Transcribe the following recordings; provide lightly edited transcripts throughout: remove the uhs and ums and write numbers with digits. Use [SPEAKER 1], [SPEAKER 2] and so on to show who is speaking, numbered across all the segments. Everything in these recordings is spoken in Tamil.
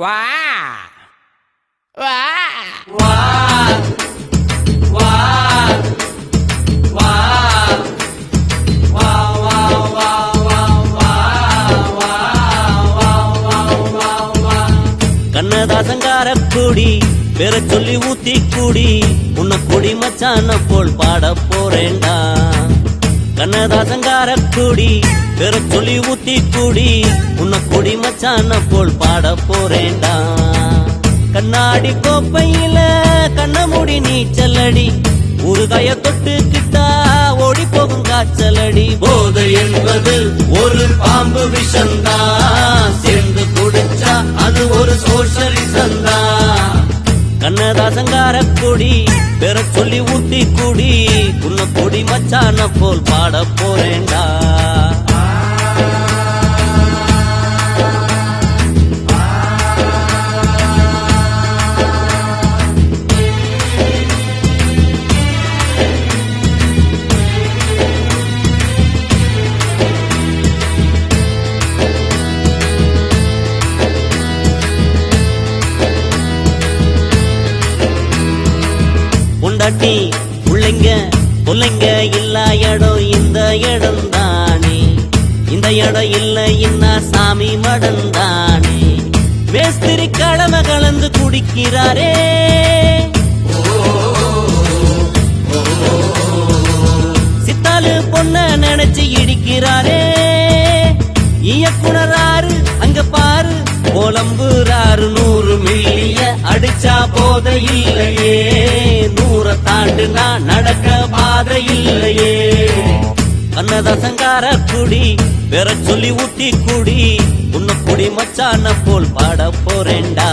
[SPEAKER 1] வா வா
[SPEAKER 2] வா வா வா
[SPEAKER 3] கண்ணதாசங்காரக்கூடி பேர சொல்லி ஊத்தி கூடி உன்னை கொடி மச்சான போல் பாட போறேண்டா. கண்ணதாசங்காரக்கூடி பேர சொல்லி ஊத்தி கூடி உன்னை கொடி மச்சான போல் பாட போறேண்டா. கண்ணாடி கோப்பையில கண்ணமுடி நீச்சலடி ஊறுகாய தொட்டுக்கிட்டா ஓடி போகும் காய்ச்சலடி. போதை என்பது ஒரு பாம்பு விஷந்தான், சேர்ந்து குடிச்சா அது ஒரு சோஷலிசந்தா. கண்ணதாசங்காரக்கூடி பேர சொல்லி ஊத்தி கூடி உன்னை கொடி மச்சான போல் பாட போறேண்டா. பொண்டாட்டி புள்ளைங்க புள்ளைங்க இல்லா இடம் இந்த இடம் தானே, இந்த இடம் இல்ல இன்னா சாமி மடம் தானே. மேஸ்திரி கடமை கலந்து குடிக்கிறாரே, சித்தாலு பொண்ண நினைச்சு இடிக்கிறாரே. இயக்குனராரு அங்க பாரு போலம்புறாரு, 100 மில்லிய அடிச்சா போத இல்லையே, 100 தாண்டுனா நடக்க பாதை இல்லையே. கண்ணதாசங்காரக்கூடி பேர சொல்லி ஊத்தி கூடி உன்னை கொடி மச்சான போல் பாட போறேண்டா.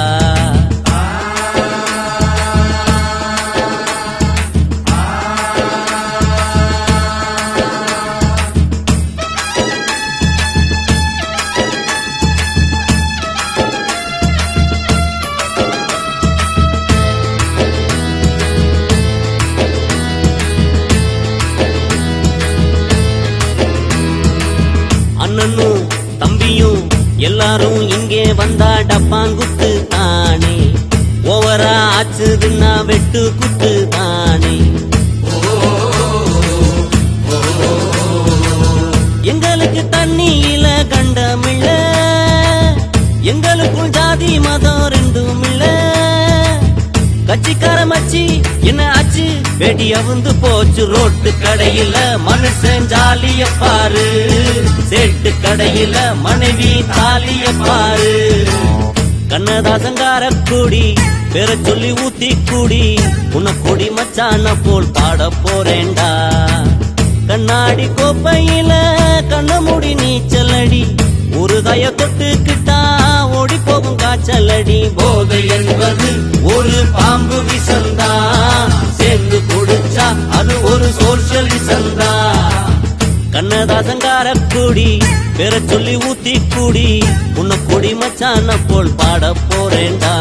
[SPEAKER 3] அண்ணனும் தம்பியும் எல்லாரும் இங்கே வந்தா டப்பாங்குத்து தானே, ஓவரா ஆச்சுதுன்னா வெட்டு குத்து தானே. எங்களுக்கு தண்ணியில கண்டமில்ல, எங்களுக்குள் ஜாதி மதம் ரெண்டும் இல்ல. கட்சிக்கார மச்சி என்ன ஆச்சு வெடி அவுந்து போச்சு ரோட்டு கடையில, மனுஷன் ஜாலிய பாரு, சேட்டு கடையில மனைவி தாலிய பாரு. கண்ணதாசங்காரக்கூடி பேர சொல்லி ஊத்தி கூடி உன்னை கொடி மச்சான போல் பாட போறேண்டா. கண்ணாடி கோப்பையில கண்ணமுடி நீச்சலடி ஊறுகாய தொட்டுக்கிட்டா ஓடி போகும் காய்ச்சலடி. போதை என்பது ஒரு பாம்பு விஷந்தா, சேர்ந்து குடிச்சா அது ஒரு சோஷலிசந்தா. கண்ணதாசங்காரக்கூடி பேர சொல்லி ஊத்தி கூடி உன்னை கொடி மச்சான போல் பாட போறேண்டா.